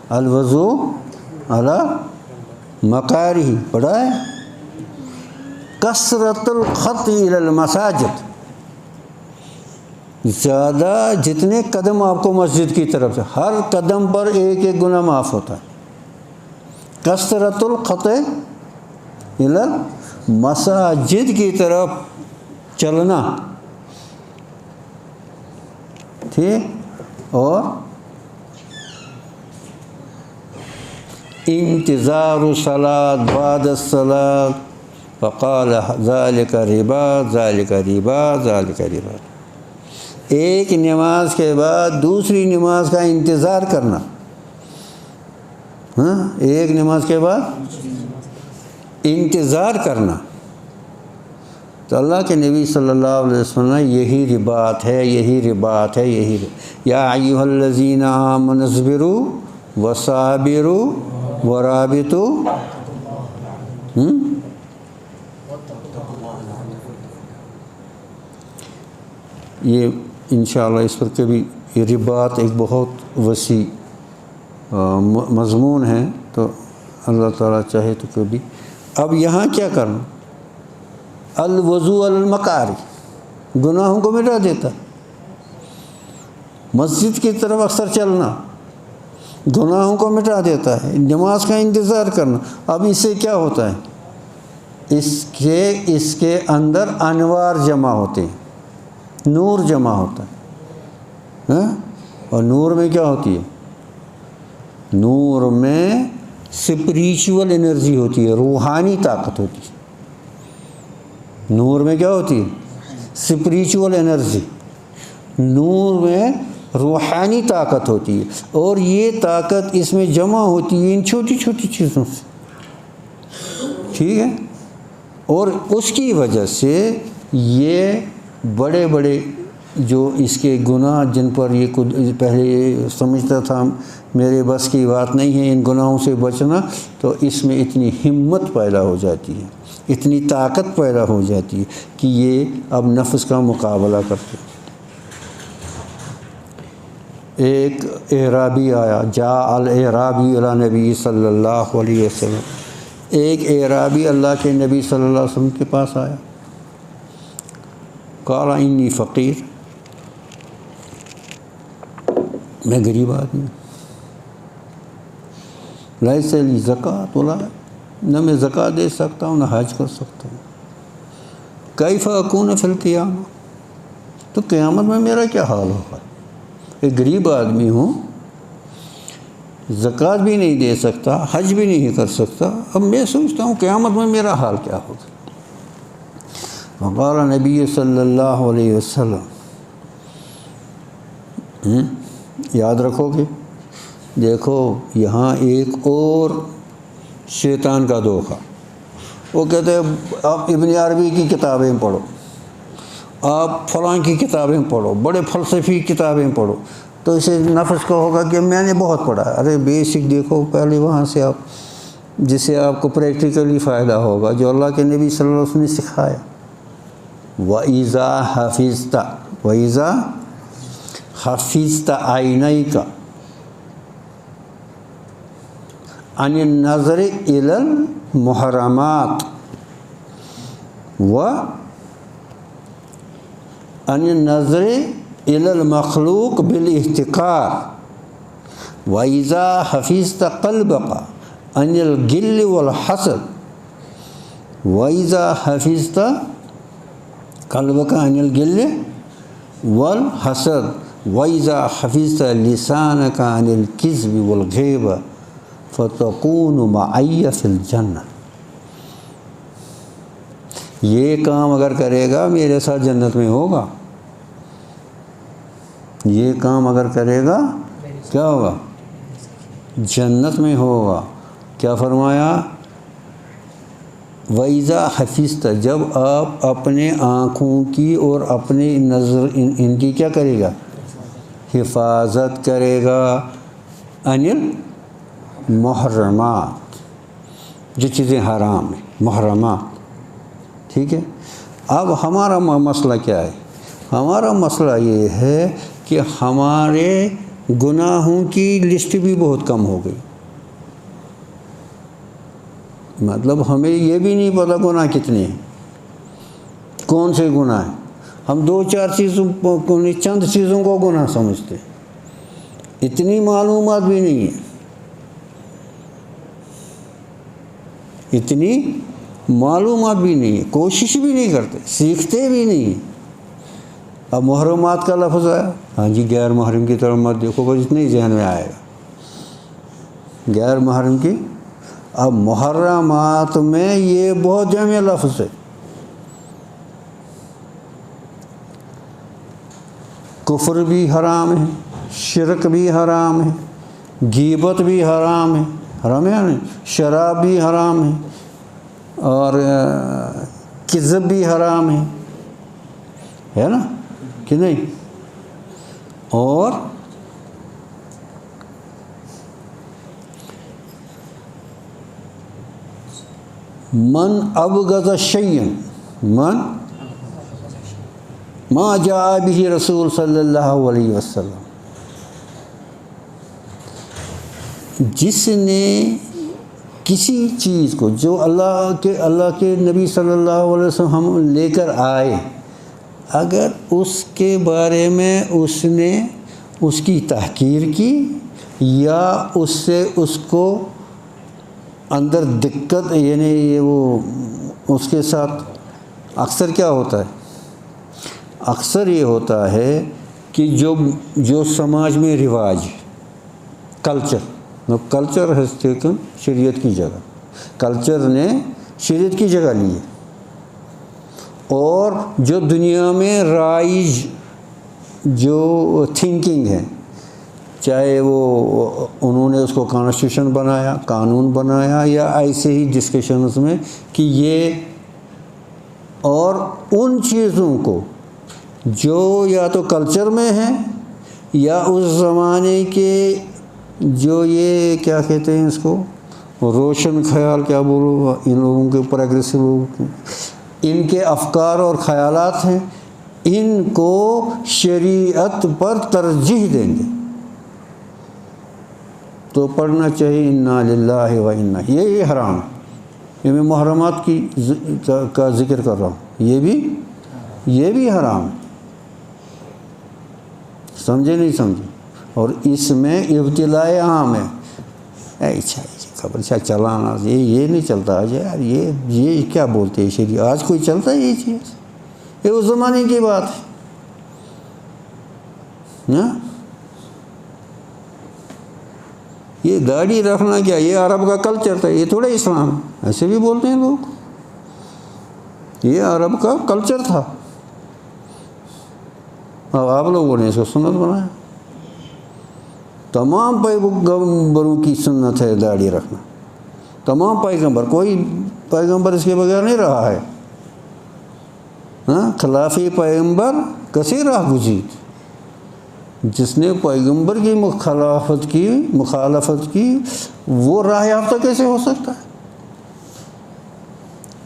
الوضو علی مقارہ پڑھا ہے. کثرت الخط الی المساجد، زیادہ جتنے قدم آپ کو مسجد کی طرف سے، ہر قدم پر ایک ایک گناہ معاف ہوتا ہے. کثرت الخط الی المساجد کی طرف چلنا، ٹھیک. اور انتظار الصلاۃ بعد الصلاۃ، فقال ذالک ربا ذالک ربا ذالک ربا. ایک نماز کے بعد دوسری نماز کا انتظار کرنا. ہاں، ایک نماز کے بعد انتظار کرنا. تو اللہ کے نبی صلی اللہ علیہ وسلم یہی رباط ہے، یہی رباط ہے، یہی یا ایھا الذین آمنوا اصبروا وصابروا ورابطوا. یہ انشاءاللہ اس پر کبھی، یہ رباط ایک بہت وسیع مضمون ہے، تو اللہ تعالیٰ چاہے تو کبھی. اب یہاں کیا کرنا؟ الوضو علی المکارہ، گناہوں کو مٹا دیتا. مسجد کی طرف اکثر چلنا گناہوں کو مٹا دیتا ہے. نماز کا انتظار کرنا. اب اس سے کیا ہوتا ہے؟ اس کے اندر انوار جمع ہوتے ہیں، نور جمع ہوتا ہے. اور نور میں کیا ہوتی ہے؟ نور میں اسپریچول انرجی ہوتی ہے، روحانی طاقت ہوتی ہے. نور میں کیا ہوتی ہے؟ Spiritual energy. نور میں روحانی طاقت ہوتی ہے، اور یہ طاقت اس میں جمع ہوتی ہے ان چھوٹی چھوٹی چیزوں سے، ٹھیک ہے. اور اس کی وجہ سے یہ بڑے بڑے جو اس کے گناہ، جن پر یہ پہلے سمجھتا تھا میرے بس کی بات نہیں ہے ان گناہوں سے بچنا، تو اس میں اتنی ہمت پیدا ہو جاتی ہے، اتنی طاقت پیدا ہو جاتی ہے کہ یہ اب نفس کا مقابلہ کرتے. ایک اعرابی آیا، جاء الاعرابی الی نبی صلی اللہ علیہ وسلم. ایک اعرابی اللہ کے نبی صلی اللہ علیہ وسلم کے پاس آیا. قال انی فقیر، میں غریب آدمی ہوں. لیس لی زکوۃ ولا، نہ میں زکوٰۃ دے سکتا ہوں نہ حج کر سکتا ہوں. کیف اکون فی القیامہ، تو قیامت میں میرا کیا حال ہوگا؟ ایک غریب آدمی ہوں، زکوٰۃ بھی نہیں دے سکتا، حج بھی نہیں کر سکتا، اب میں سوچتا ہوں قیامت میں میرا حال کیا ہوگا. وقال نبی صلی اللہ علیہ وسلم، یاد رکھو گے، دیکھو یہاں ایک اور شیطان کا دھوکہ. وہ کہتے ہیں آپ ابن عربی کی کتابیں پڑھو، آپ فلاں کی کتابیں پڑھو، بڑے فلسفی کتابیں پڑھو، تو اسے نفس کو ہوگا کہ میں نے بہت پڑھا. ارے بیسک دیکھو پہلے وہاں سے آپ، جس سے آپ کو پریکٹیکلی فائدہ ہوگا، جو اللہ کے نبی صلی اللہ علیہ وسلم نے سکھایا. وَإِذَا حَفِظْتَ وَإِذَا حَفِظْتَ عَيْنَيْكَ عَنِ النَّظْرِ إِلَى الْمُحَرَّمَاتِ وَعَنِ النَّظْرِ إِلَى الْمَخْلُوقِ بِالِاحْتِقَارِ وَإِذَا حَفِظْتَ قَلْبَكَ عَنِ الْغِلِّ وَالْحَسَدِ وَإِذَا حَفِظْتَ قَلْبَكَ عَنِ الْغِلِّ وَالْحَسَدِ وَإِذَا حَفِظْتَ لِسَانَكَ عَنِ الْكِذْبِ وَالْغِیبَةِ فَتَكُونُ مَعِیَّ فِی الْجَنَّةِ. یہ کام اگر کرے گا میرے ساتھ جنت میں ہوگا. یہ کام اگر کرے گا کیا ہوگا؟ جنت میں ہوگا. کیا فرمایا؟ وَإِذَا حَفِظْتَ، جب آپ اپنے آنکھوں کی اور اپنے نظر ان کی کیا کرے گا؟ حفاظت کرے گا. انل محرمات، جو چیزیں حرام ہیں، محرمات، ٹھیک ہے. اب ہمارا مسئلہ کیا ہے؟ ہمارا مسئلہ یہ ہے کہ ہمارے گناہوں کی لسٹ بھی بہت کم ہو گئی. مطلب ہمیں یہ بھی نہیں پتہ گناہ کتنے ہیں، کون سے گناہ ہیں. ہم 2-4 چیزوں چند چیزوں کو گناہ سمجھتے ہیں، اتنی معلومات بھی نہیں ہے، اتنی معلومات بھی نہیں ہے، کوشش بھی نہیں کرتے، سیکھتے بھی نہیں ہیں. اب محرمات کا لفظ آیا، ہاں جی غیر محرم کی طرف مت دیکھو، بس اتنے ہی ذہن میں آئے گا غیر محرم کی. اب محرمات میں یہ بہت جامع لفظ ہے. کفر بھی حرام ہے، شرک بھی حرام ہے، غیبت بھی حرام ہے، حرام ہے نہیں، شراب بھی حرام ہے، اور کذب بھی حرام ہے نا کہ نہیں. اور من ابغض شیئا من ما جاء به رسول صلی اللہ علیہ وسلم، جس نے کسی چیز کو جو اللہ کے نبی صلی اللہ علیہ وسلم ہم لے کر آئے، اگر اس کے بارے میں اس نے اس کی تحقیر کی یا اس سے اس کو اندر دقت، یعنی یہ وہ اس کے ساتھ اکثر کیا ہوتا ہے، اکثر یہ ہوتا ہے کہ جو سماج میں رواج، کلچر ہیز ٹیکن شریعت کی جگہ، کلچر نے شریعت کی جگہ لی ہے، اور جو دنیا میں رائج جو تھنکنگ ہے، چاہے وہ انہوں نے اس کو کانسٹیٹیوشن بنایا، قانون بنایا، یا ایسے ہی ڈسکشنز میں کہ یہ، اور ان چیزوں کو جو یا تو کلچر میں ہیں یا اس زمانے کے جو یہ کیا کہتے ہیں اس کو روشن خیال کیا بولو، ان لوگوں کے پروگریسو لوگوں، ان کے افکار اور خیالات ہیں، ان کو شریعت پر ترجیح دیں گے تو پڑھنا چاہیے انا للہ و انا. یہ حرام ہے، یہ میں محرمات کا ذکر کر رہا ہوں، یہ بھی حرام ہے. سمجھے نہیں سمجھے؟ اور اس میں ابتلاء عام ہے. اچھا خبر چلانا یہ نہیں چلتا آج یار، یہ کیا بولتے ہیں شریعت، آج کوئی چلتا ہے یہ چیز؟ یہ اس زمانے کی بات ہے نا. یہ داڑھی رکھنا کیا، یہ عرب کا کلچر تھا، یہ تھوڑا اسلام ہے، ایسے بھی بولتے ہیں لوگ، یہ عرب کا کلچر تھا، اب آپ لوگوں نے اس کو سنت بنایا. تمام پیغمبروں کی سنت ہے داڑھی رکھنا، تمام پیغمبر، کوئی پیغمبر اس کے بغیر نہیں رہا ہے. ہاں، خلافی پیغمبر کثیر راہ گزید، جس نے پیغمبر کی مخالفت کی وہ راہ یافتہ کیسے ہو سکتا ہے؟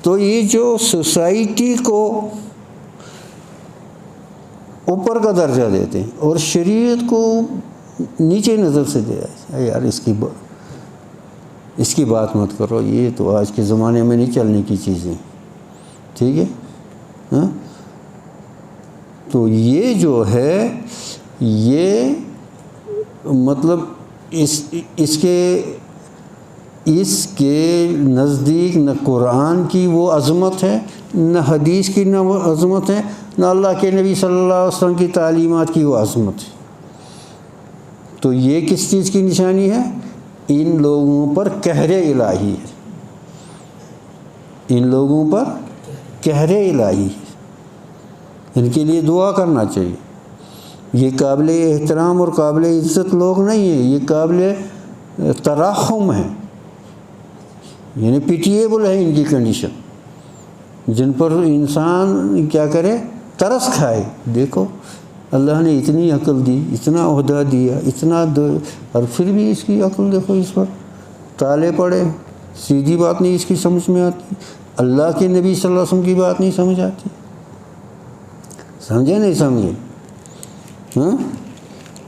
تو یہ جو سوسائٹی کو اوپر کا درجہ دیتے ہیں اور شریعت کو نیچے نظر سے دے رہے، یار اس کی بات مت کرو، یہ تو آج کے زمانے میں نہیں چلنے کی چیزیں، ٹھیک ہے. ہاں، تو یہ جو ہے، یہ مطلب اس کے نزدیک نہ قرآن کی وہ عظمت ہے، نہ حدیث کی نہ وہ عظمت ہے، نہ اللہ کے نبی صلی اللہ علیہ وسلم کی تعلیمات کی وہ عظمت ہے. تو یہ کس چیز کی نشانی ہے؟ ان لوگوں پر قہر الہی ہے، ان لوگوں پر قہر الہی ہے. ان کے لیے دعا کرنا چاہیے. یہ قابل احترام اور قابل عزت لوگ نہیں ہیں، یہ قابل تراحم ہیں، یعنی پیٹیبل ہے ان کی کنڈیشن، جن پر انسان کیا کرے، ترس کھائے. دیکھو اللہ نے اتنی عقل دی، اتنا عہدہ دیا، اتنا اور پھر بھی اس کی عقل دیکھو، اس پر تالے پڑے، سیدھی بات نہیں اس کی سمجھ میں آتی، اللہ کے نبی صلی اللہ علیہ وسلم کی بات نہیں سمجھ آتی. سمجھے نہیں سمجھے؟ ہاں،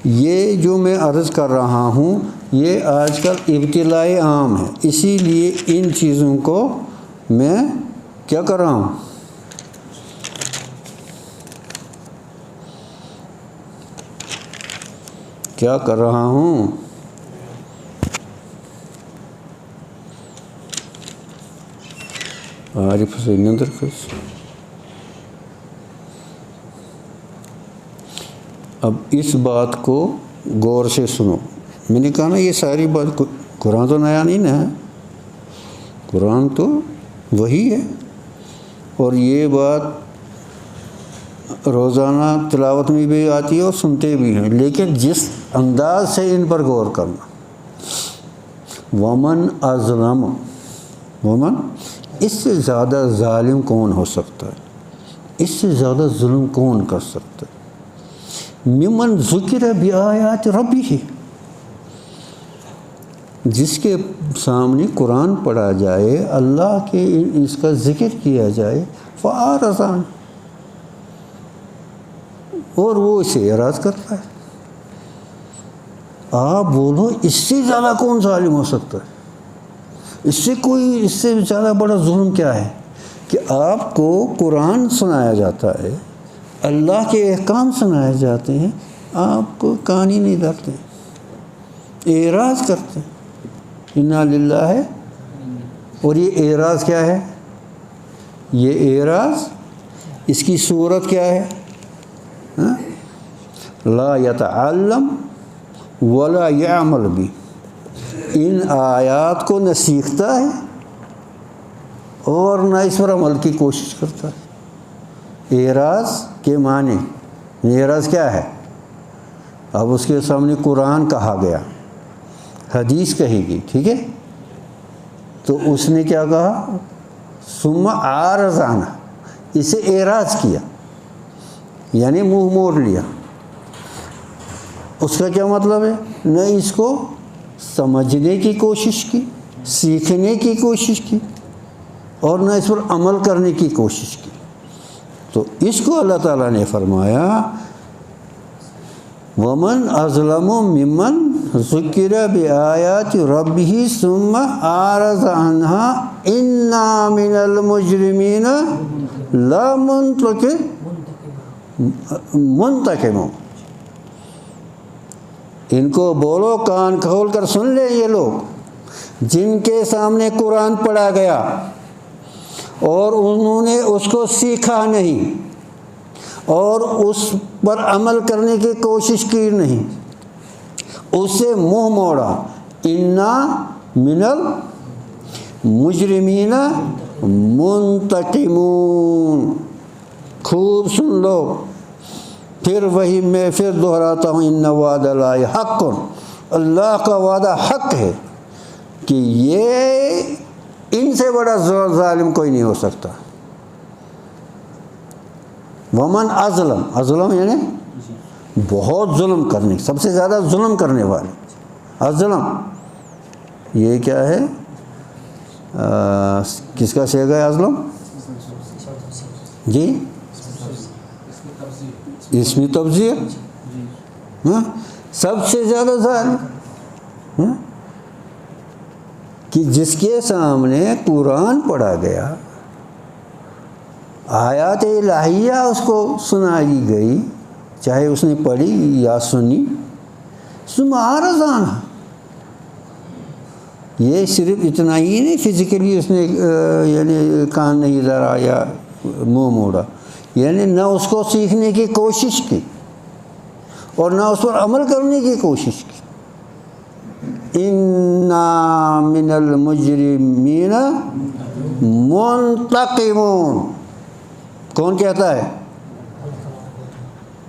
یہ جو میں عرض کر رہا ہوں یہ آج کل ابتلائی عام ہے، اسی لیے ان چیزوں کو میں کیا کر رہا ہوں، کیا کر رہا ہوں، عارف سے نظر کس۔ اب اس بات کو غور سے سنو، میں نے کہا نا یہ ساری بات قرآن تو نیا نہیں نا ہے، قرآن تو وہی ہے، اور یہ بات روزانہ تلاوت میں بھی آتی ہے اور سنتے بھی ہیں، لیکن جس انداز سے ان پر غور کرنا۔ ومن اظلم، ومن، اس سے زیادہ ظالم کون ہو سکتا ہے، اس سے زیادہ ظلم کون کر سکتا ہے، ممن ذکر بآیات ربہ، جس کے سامنے قرآن پڑھا جائے، اللہ کے اس کا ذکر کیا جائے، فأعرض عنہ، اور وہ اسے اعراض کرتا ہے۔ آپ بولو اس سے زیادہ کون ظالم ہو سکتا ہے، اس سے زیادہ بڑا ظلم کیا ہے کہ آپ کو قرآن سنایا جاتا ہے، اللہ کے احکام سنائے جاتے ہیں، آپ کو کان ہی نہیں دھرتے، اعراض کرتے ہیں، انا للہ ہے۔ اور یہ اعراض کیا ہے، یہ اعراض اس کی صورت کیا ہے، لا یتعلم ولا یعمل بھی، ان آیات کو نہ سیکھتا ہے اور نہ اس پر عمل کی کوشش کرتا ہے۔ اعراض کے معنی، اعراض کیا ہے، اب اس کے سامنے قرآن کہا گیا، حدیث کہی گئی، ٹھیک ہے، تو اس نے کیا کہا، ثم اعرض عنہ، اسے اعراض کیا، یعنی منہ موڑ لیا۔ اس کا کیا مطلب ہے، نہ اس کو سمجھنے کی کوشش کی، سیکھنے کی کوشش کی، اور نہ اس پر عمل کرنے کی کوشش کی۔ تو اس کو اللہ تعالیٰ نے فرمایا وَمَنْ أَظْلَمُ مِمَّنْ ذُكِّرَ بِآيَاتِ رَبِّهِ ثُمَّ أَعْرَضَ عَنْهَا إِنَّا مِنَ الْمُجْرِمِينَ لَا مُنْتَقِمُونَ۔ ان کو بولو، کان کھول کر سن لیں یہ لوگ جن کے سامنے قرآن پڑھا گیا اور انہوں نے اس کو سیکھا نہیں اور اس پر عمل کرنے کی کوشش کی نہیں، اس سے منہ موڑا، انا من المجرمین منتقمون۔ خوب سن لو، پھر وہی میں پھر دہراتا ہوں، ان وعد اللہ حق، اللہ کا وعدہ حق ہے کہ یہ ان سے بڑا ظالم کوئی نہیں ہو سکتا۔ ومن اظلم، اظلم یعنی بہت ظلم کرنے، سب سے زیادہ ظلم کرنے والے، اظلم یہ کیا ہے، کس کا صیغہ ہے اظلم، جی اسمی تفضیل، سب سے زیادہ ظالم، کہ جس کے سامنے قرآن پڑھا گیا، آیات الہیہ اس کو سنائی گئی، چاہے اس نے پڑھی یا سنی، ثم اعرض عنہ، یہ صرف اتنا ہی نہیں فزیکلی اس نے یعنی کان نہیں دھرا یا منہ موڑا، یعنی نہ اس کو سیکھنے کی کوشش کی اور نہ اس پر عمل کرنے کی کوشش کی۔ انا من المجرمین منتقمون، کون کہتا ہے،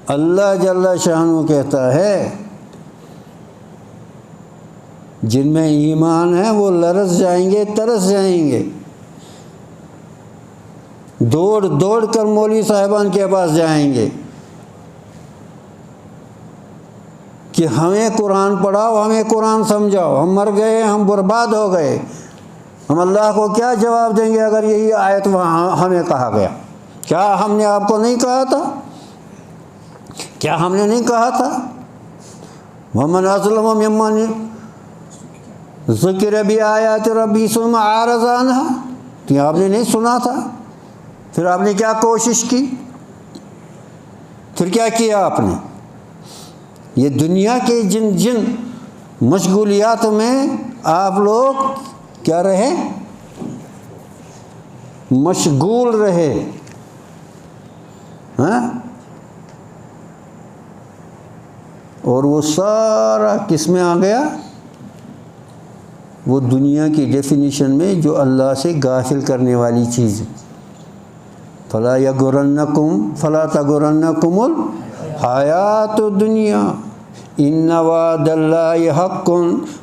اللہ جل شانہ کہتا ہے۔ جن میں ایمان ہے وہ لرز جائیں گے، ترس جائیں گے، دوڑ دوڑ کر مولوی صاحبان کے پاس جائیں گے کہ ہمیں قرآن پڑھاؤ، ہمیں قرآن سمجھاؤ، ہم مر گئے، ہم برباد ہو گئے، ہم اللہ کو کیا جواب دیں گے اگر یہی آیت وہاں ہمیں کہا گیا؟ کیا ہم نے آپ کو نہیں کہا تھا؟ کیا ہم نے نہیں کہا تھا وَمَنْ أَظْلَمُ مِمَّنْ ذُكِرَ بِآيَاتِ رَبِّهِ ثُمَّ أَعْرَضَ عَنْهَا. تو آپ نے نہیں سنا تھا، پھر آپ نے کیا کوشش کی، پھر کیا کیا آپ نے؟ یہ دنیا کے جن مشغولیات میں آپ لوگ کیا رہے، مشغول رہے. ہاں، اور وہ سارا کس میں آ گیا؟ وہ دنیا کی ڈیفینیشن میں جو اللہ سے غافل کرنے والی چیز. فلا تغرنکم الحیات الدنیا ان وعد اللہ حق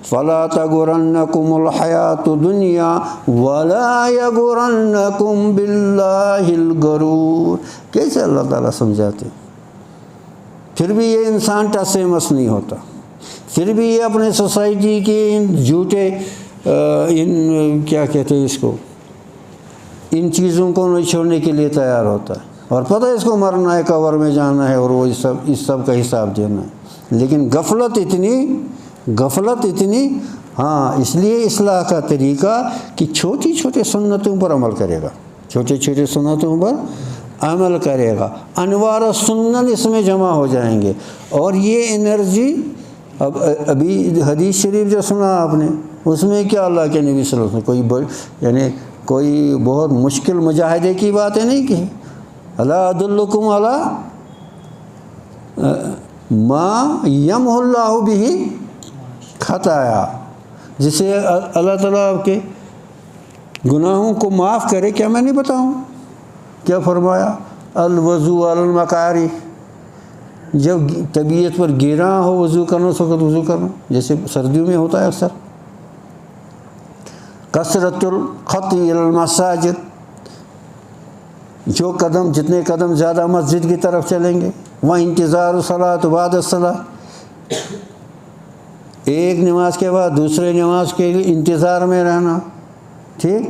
فلا تغرنکم الحیات الدنیا ولا یغرنکم باللہ الغرور. کیسے اللہ تعالیٰ سمجھاتے؟ پھر بھی یہ انسان ٹس سے مس نہیں ہوتا، پھر بھی یہ اپنے سوسائٹی کے ان جھوٹے کیا کہتے ہیں اس کو، ان چیزوں کو نہیں چھوڑنے کے لیے تیار ہوتا ہے، اور پتہ ہے اس کو مرنا ہے، قبر میں جانا ہے، اور وہ اس سب کا حساب دینا ہے. لیکن غفلت اتنی ہاں. اس لیے اصلاح کا طریقہ کہ چھوٹی چھوٹی سنتوں پر عمل کرے گا، چھوٹے چھوٹے سنتوں پر عمل کرے گا، انوار و سنن اس میں جمع ہو جائیں گے. اور یہ انرجی ابھی حدیث شریف جو سنا آپ نے، اس میں کیا اللہ کے نبی صلی اللہ علیہ وسلم کوئی بہت مشکل مجاہدے کی باتیں نہیں کی. الا ادلکم علی ما یمحو اللہ بہ خطایا، جسے اللہ تعالیٰ آپ کے گناہوں کو معاف کرے. کیا میں نہیں بتاؤں؟ کیا فرمایا؟ الوضو علی المکاری، جب طبیعت پر گیرا ہو وضو کرنا، اس وقت وضو کرنا، جیسے سردیوں میں ہوتا ہے اکثر. کثرت الخطی الی المساجد، جتنے قدم زیادہ مسجد کی طرف چلیں گے. وہاں انتظار الصلاۃ بعد الصلاۃ، ایک نماز کے بعد دوسرے نماز کے لیے انتظار میں رہنا. ٹھیک.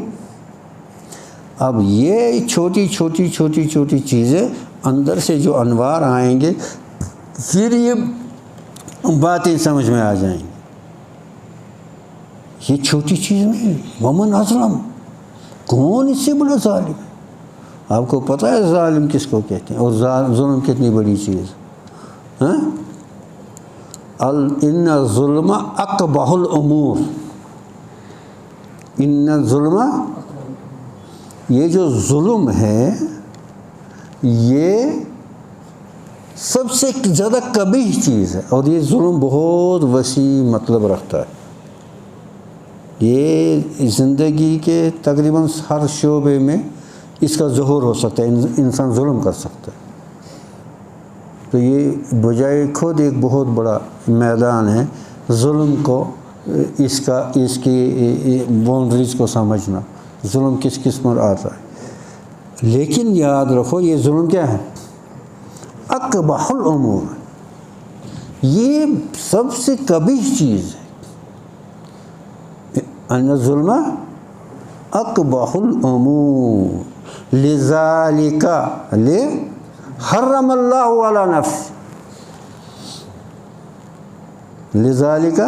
اب یہ چھوٹی چھوٹی چیزیں اندر سے جو انوار آئیں گے، پھر یہ باتیں سمجھ میں آ جائیں گی. یہ چھوٹی چیز نہیں. ومن اظلم، کون اس سے بڑا ظالم ہے؟ آپ کو پتہ ہے ظالم کس کو کہتے ہیں، اور ظلم کتنی بڑی چیز. ہاں، ان الظلم اقبح الامور. ان الظلم، یہ جو ظلم ہے یہ سب سے زیادہ قبیح چیز ہے. اور یہ ظلم بہت وسیع مطلب رکھتا ہے. یہ زندگی کے تقریباً ہر شعبے میں اس کا ظہور ہو سکتا ہے، انسان ظلم کر سکتا ہے. تو یہ بجائے خود ایک بہت بڑا میدان ہے ظلم کو، اس کی باؤنڈریز کو سمجھنا، ظلم کس قسم پر آتا ہے. لیکن یاد رکھو یہ ظلم کیا ہے؟ اقبح الامور، یہ سب سے قبیح چیز ہے. ان الظلم اقبح الامور لذالک حرم اللہ علی نفس. لذالک،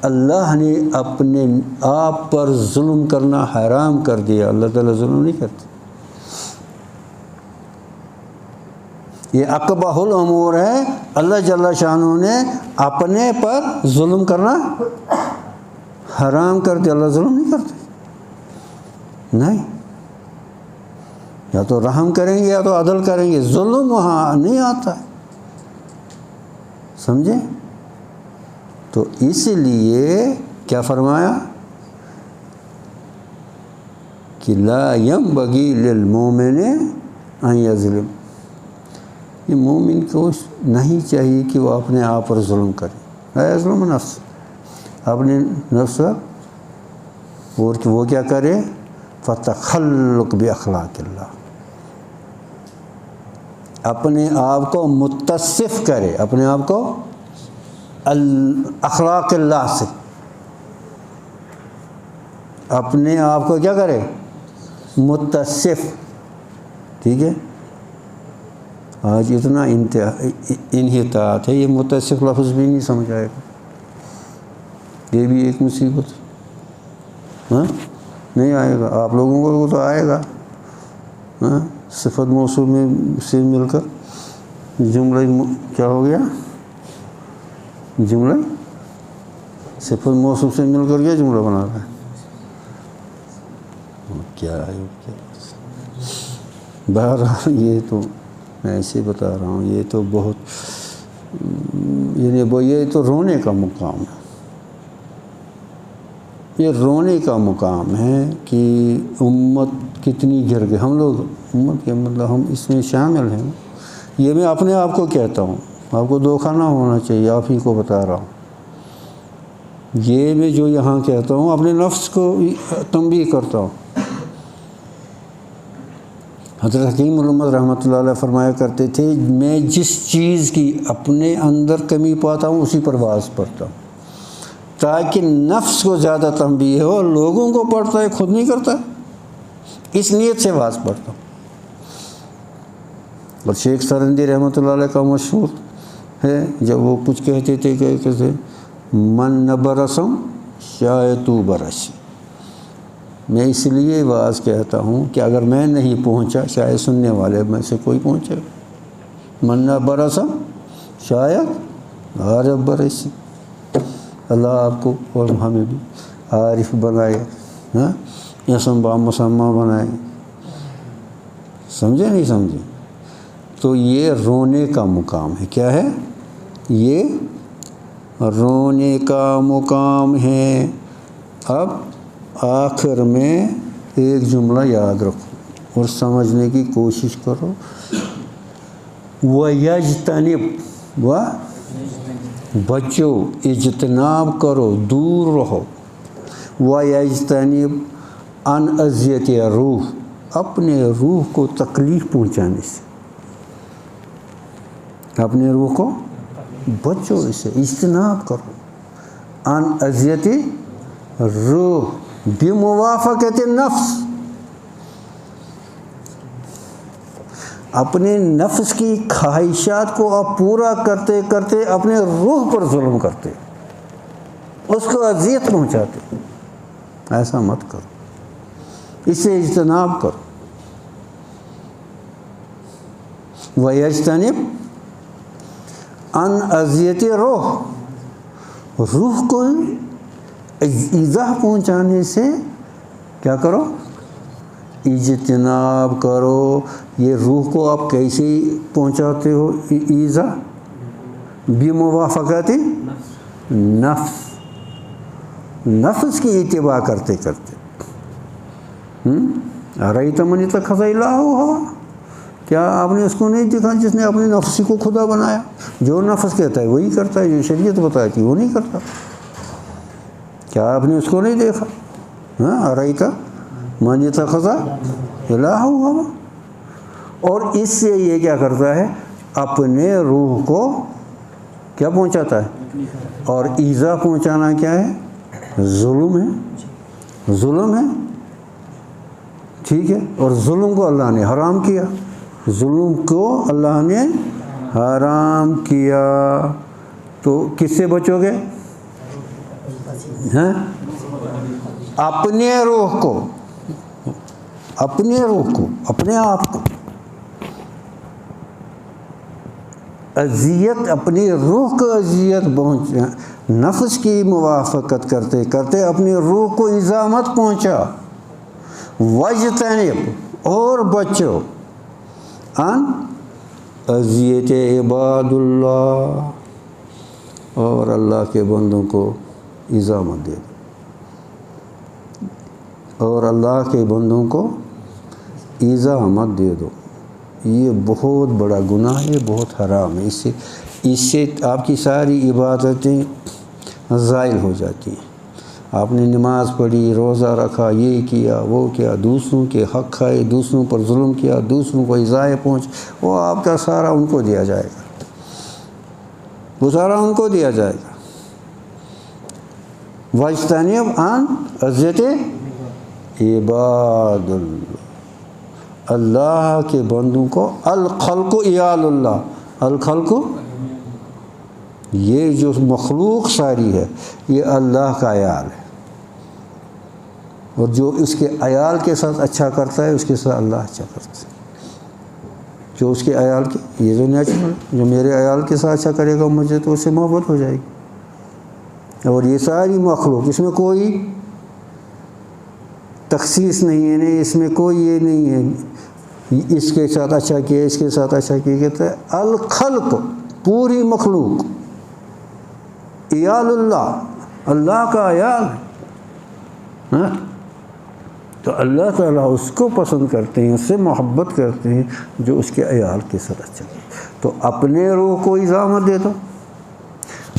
اللہ نے اپنے آپ پر ظلم کرنا حرام کر دیا. اللہ تعالیٰ ظلم نہیں کرتے. یہ اقبح الامور ہے. اللہ جل شانہ نے اپنے پر ظلم کرنا حرام کر دیا. اللہ ظلم نہیں کرتے. نہیں، یا تو رحم کریں گے یا تو عدل کریں گے. ظلم وہاں نہیں آتا ہے. سمجھے؟ تو اس لیے کیا فرمایا کہ لا ينبغي للمؤمن ان يظلم. یہ مومن کو نہیں چاہیے کہ وہ اپنے آپ پر ظلم کرے. لا يظلم نفس، اپنے نفس اور کہ وہ کیا کرے؟ فتخلق باخلاق اللہ، اپنے آپ کو متصف کرے، اپنے آپ کو اخلاق اللہ سے، اپنے آپ کو کیا کرے؟ متصف. ٹھیک ہے. آج اتنا انحطاط ہے، یہ متصف لفظ بھی نہیں سمجھ آئے گا، یہ بھی ایک مصیبت، ہاں نہیں آئے گا آپ لوگوں کو تو آئے گا، ہاں صفت موصوف میں سے مل کر جملہ کیا ہو گیا، جملہ صفت موصوف سے مل کر کیا جملہ بنا رہا ہے، کیا ہے کیا، بہرحال یہ تو میں ایسے بتا رہا ہوں، یہ تو بہت یہ تو رونے کا مقام ہے، یہ رونے کا مقام ہے کہ امت کتنی گر گئی، ہم لوگ امت کے مطلب ہم اس میں شامل ہیں، یہ میں اپنے آپ کو کہتا ہوں، آپ کو دھوکہ نہ ہونا چاہیے، آپ ہی کو بتا رہا ہوں، یہ میں جو یہاں کہتا ہوں اپنے نفس کو تنبیہ کرتا ہوں۔ حضرت حکیم علامہ رحمۃ اللہ علیہ فرمایا کرتے تھے، میں جس چیز کی اپنے اندر کمی پاتا ہوں اسی پر واعظ پڑھتا ہوں، تاکہ نفس کو زیادہ تنبیہ ہو، لوگوں کو پڑھتا ہے خود نہیں کرتا، اس نیت سے واعظ پڑھتا ہوں۔ اور شیخ سرندی رحمۃ اللہ علیہ کا مشہور ہے، جب وہ کچھ کہتے تھے کہ کیسے من نہ برسم شاید تو برسی، میں اس لیے واعظ کہتا ہوں کہ اگر میں نہیں پہنچا شاید سننے والے میں سے کوئی پہنچے، من نہ برسم شاید عارف برسی، اللہ آپ کو اور ہمیں بھی عارف بنائے، ہاں اسم با مسمہ بنائے، سمجھے نہیں سمجھے؟ تو یہ رونے کا مقام ہے، کیا ہے یہ؟ رونے کا مقام ہے۔ اب آخر میں ایک جملہ یاد رکھو اور سمجھنے کی کوشش کرو، وَيَجْتَنِبْ و بچو، اجتناب کرو، دور رہو، وَيَجْتَنِبْ عَنْ اذیتِ روح، اپنے روح کو تکلیف پہنچانے سے، اپنے روح کو بچو، اسے اجتناب کرو، عن اذیت روح بموافقت نفس، اپنے نفس کی خواہشات کو آپ پورا کرتے کرتے اپنے روح پر ظلم کرتے، اس کو اذیت پہنچاتے، ایسا مت کرو، اس سے اجتناب کرو۔ وَيَجْتَنِبْ عَنْ اذیت روح، روح کو ایذا پہنچانے سے کیا کرو؟ اجتناب کرو۔ یہ روح کو آپ کیسے پہنچاتے ہو ایذا؟ بموافقت نفس، نفس کی اتباع کرتے کرتے، ارأیت من اتخذ الہہ ہوا، کیا آپ نے اس کو نہیں دیکھا جس نے اپنے نفس کو خدا بنایا؟ جو نفس کہتا ہے وہی کرتا ہے، جو شریعت بتاتی وہ نہیں کرتا، کیا آپ نے اس کو نہیں دیکھا؟ ہاں ارأیت من اتخذ الہہ ہوا، اور اس سے یہ کیا کرتا ہے؟ اپنے روح کو کیا پہنچاتا ہے؟ اور ایذا پہنچانا کیا ہے؟ ظلم ہے، ظلم ہے، ٹھیک ہے، اور ظلم کو اللہ نے حرام کیا، ظلم کو اللہ نے حرام کیا، تو کس سے بچو گے؟ ہاں اپنے روح کو، اپنے روح کو، اپنے آپ کو اذیت، اپنی روح کو اذیت پہنچا، نفس کی موافقت کرتے کرتے اپنی روح کو ایذا مت پہنچا، وَاجْتَنِبْ اور بچو، عن اذیت عباد اللہ، اور اللہ کے بندوں کو ایذا مت دے دو، اور اللہ کے بندوں کو ایذا مت دے دو، یہ بہت بڑا گناہ ہے، بہت حرام ہے، اس سے آپ کی ساری عبادتیں زائل ہو جاتی ہیں۔ آپ نے نماز پڑھی، روزہ رکھا، یہ کیا وہ کیا، دوسروں کے حق کھائے، دوسروں پر ظلم کیا، دوسروں کو ایذائے پہنچ، وہ آپ کا سارا ان کو دیا جائے گا، وہ سارا ان کو دیا جائے گا۔ وَاجْتَنِبْ عَنْ اذیت عباد اللہ، اللہ کے بندوں کو الخلق عیال اللہ، الخلق یہ جو مخلوق ساری ہے یہ اللہ کا عیال ہے، اور جو اس کے عیال کے ساتھ اچھا کرتا ہے اس کے ساتھ اللہ اچھا کرتا ہے۔ جو اس کے عیال کے، یہ جو نیچرل جو میرے عیال کے ساتھ اچھا کرے گا مجھے تو اس سے محبت ہو جائے گی۔ اور یہ ساری مخلوق، اس میں کوئی تخصیص نہیں ہے، نہیں اس میں کوئی یہ نہیں ہے اس کے ساتھ اچھا کیا اس کے ساتھ اچھا کیا، کہتا ہے الخلق پوری مخلوق عیال اللہ، اللہ کا عیال ہے۔ تو اللہ تعالیٰ اس کو پسند کرتے ہیں، اس سے محبت کرتے ہیں جو اس کے عیال کے ساتھ اچھا کرے۔ تو اپنے روح کو اعزامت دے دو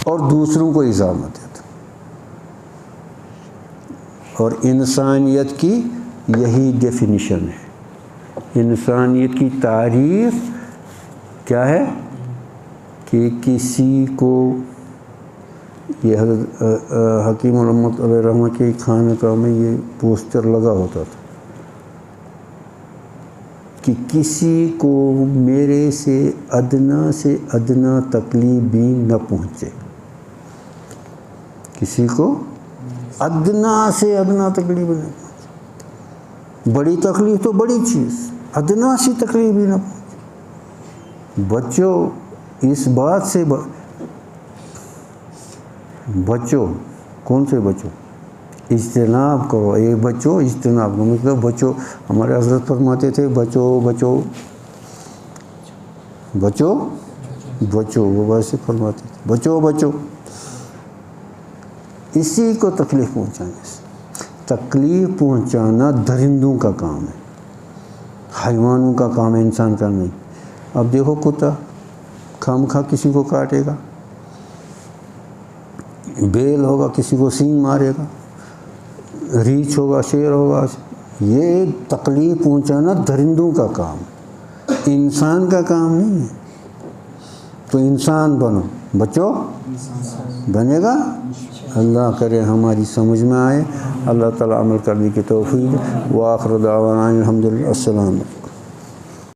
اور دوسروں کو اعزامت دے دو، اور انسانیت کی یہی ڈیفینیشن ہے۔ انسانیت کی تعریف کیا ہے کہ کسی کو، یہ حضرت حکیم علامت علیہ رحمہ کے خانقاہ میں یہ پوسٹر لگا ہوتا تھا کہ کسی کو میرے سے ادنا تکلیف بھی نہ پہنچے، کسی کو ادنا سے ادنا تکلیف نہ پہنچے۔ بڑی تکلیف تو بڑی چیز، ادنا سی تکلیف بھی نہ پہنچے۔ بچو اس بات سے بچو، کون سے بچو؟ اجتناب کرو، یہ بچو اجتناب کرو، مطلب بچو، ہمارے حضرت فرماتے تھے بچو بچو بچو بچو، وہ ویسے فرماتے تھے بچو بچو۔ اسی کو تکلیف پہنچانے سے، تکلیف پہنچانا درندوں کا کام ہے، حیوانوں کا کام ہے، انسان کا نہیں۔ اب دیکھو کتا خام خواہ کسی کو کاٹے گا، بیل ہوگا کسی کو سینگ مارے گا، ریچھ ہوگا شیر ہوگا، یہ تکلیف پہنچانا درندوں کا کام، انسان کا کام نہیں ہے۔ تو انسان بنو، بچو بنے گا۔ اللہ کرے ہماری سمجھ میں آئے، اللہ تعالیٰ عمل کرنے کی توفیق۔ وآخر دعوانا الحمدللہ، السلام علیکم۔